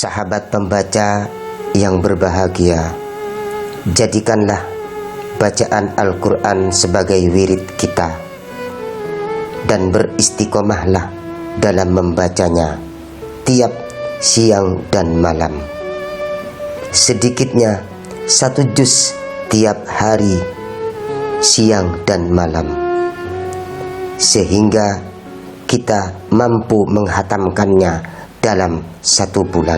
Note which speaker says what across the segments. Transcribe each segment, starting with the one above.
Speaker 1: Sahabat pembaca yang berbahagia, jadikanlah bacaan Al-Quran sebagai wirid kita dan beristiqomahlah dalam membacanya tiap siang dan malam. Sedikitnya 1 juz tiap hari siang dan malam, sehingga kita mampu menghatamkannya dalam 1 bulan.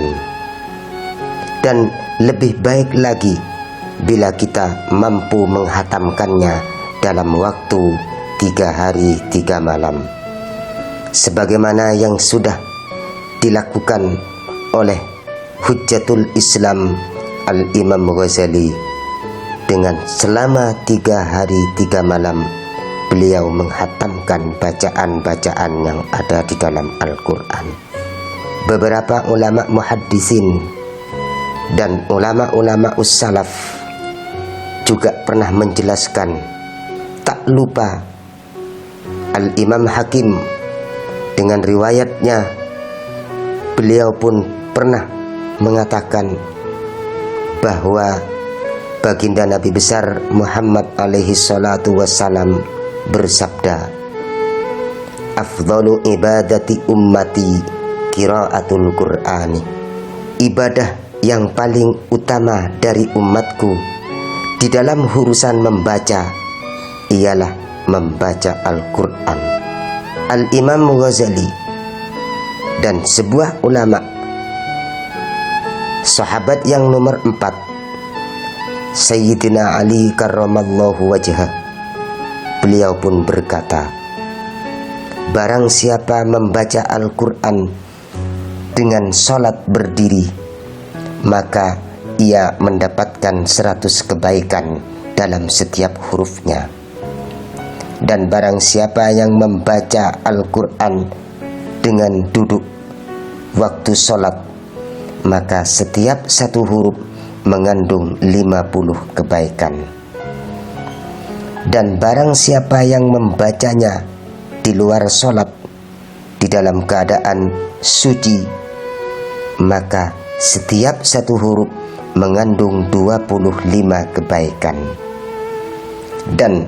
Speaker 1: Dan lebih baik lagi bila kita mampu menghatamkannya dalam waktu 3 hari 3 malam, sebagaimana yang sudah dilakukan oleh Hujjatul Islam Al-Imam Ghazali, dengan selama 3 hari 3 malam beliau menghatamkan bacaan-bacaan yang ada di dalam Al-Quran. Beberapa ulama muhaddisin dan ulama-ulama ussalaf juga pernah menjelaskan. Tak lupa Al-Imam Hakim dengan riwayatnya, beliau pun pernah mengatakan bahwa baginda Nabi besar Muhammad alaihi salatu wassalam bersabda, "Afdalu ibadati ummati qiraatul Qur'ani." Ibadah yang paling utama dari umatku di dalam urusan membaca ialah membaca Al-Quran. Al-Imam Ghazali dan sebuah ulama, sahabat yang nomor 4, Sayyidina Ali karramallahu wajhah, beliau pun berkata, barang siapa membaca Al-Quran dengan sholat berdiri, maka ia mendapatkan 100 kebaikan dalam setiap hurufnya. Dan barang siapa yang membaca Al-Quran dengan duduk waktu sholat, maka setiap 1 huruf mengandung 50 kebaikan. Dan barang siapa yang membacanya di luar sholat di dalam keadaan suci, maka setiap 1 huruf mengandung 25 kebaikan, dan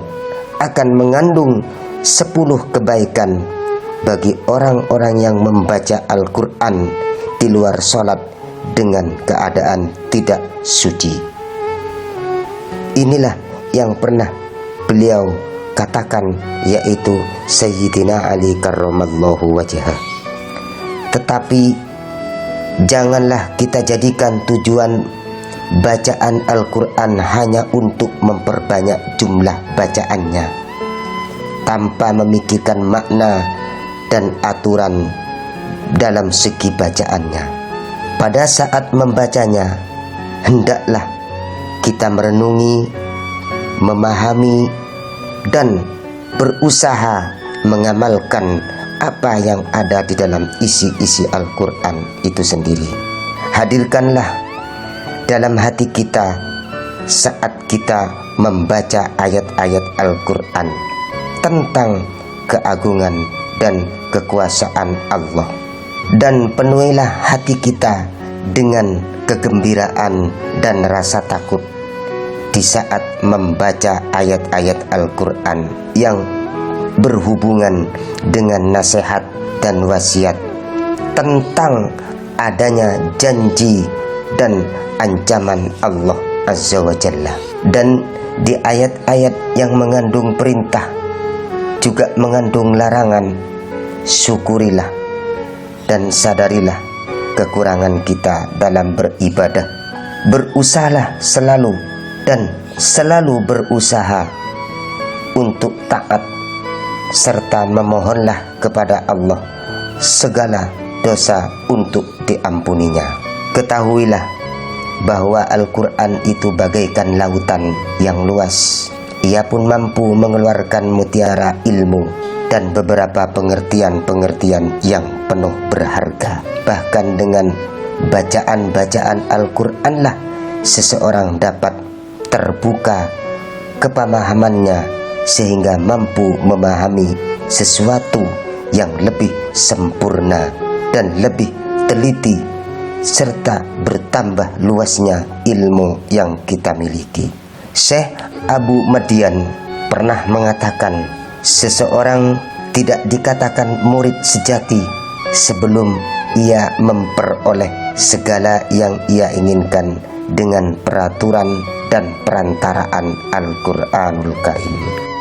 Speaker 1: akan mengandung 10 kebaikan bagi orang-orang yang membaca Al-Quran di luar sholat dengan keadaan tidak suci. Inilah yang pernah beliau katakan, yaitu Sayyidina Ali karramallahu wajhah. Tetapi janganlah kita jadikan tujuan bacaan Al-Quran hanya untuk memperbanyak jumlah bacaannya, tanpa memikirkan makna dan aturan dalam segi bacaannya. Pada saat membacanya, hendaklah kita merenungi, memahami, dan berusaha mengamalkan apa yang ada di dalam isi-isi Al-Quran itu sendiri. Hadirkanlah dalam hati kita saat kita membaca ayat-ayat Al-Quran tentang keagungan dan kekuasaan Allah, dan penuhilah hati kita dengan kegembiraan dan rasa takut di saat membaca ayat-ayat Al-Quran yang berhubungan dengan nasihat dan wasiat tentang adanya janji dan ancaman Allah Azza wa Jalla. Dan di ayat-ayat yang mengandung perintah juga mengandung larangan. Syukurilah dan sadarilah kekurangan kita dalam beribadah. Berusahalah selalu dan selalu berusaha untuk taat, serta memohonlah kepada Allah segala dosa untuk diampuninya. Ketahuilah bahwa Al-Quran itu bagaikan lautan yang luas. Ia pun mampu mengeluarkan mutiara ilmu dan beberapa pengertian-pengertian yang penuh berharga. Bahkan dengan bacaan-bacaan Al-Quranlah seseorang dapat terbuka kepemahamannya, sehingga mampu memahami sesuatu yang lebih sempurna dan lebih teliti serta bertambah luasnya ilmu yang kita miliki. Syekh Abu Madian pernah mengatakan, seseorang tidak dikatakan murid sejati sebelum ia memperoleh segala yang ia inginkan dengan peraturan dan perantaraan Al-Quranul Karim.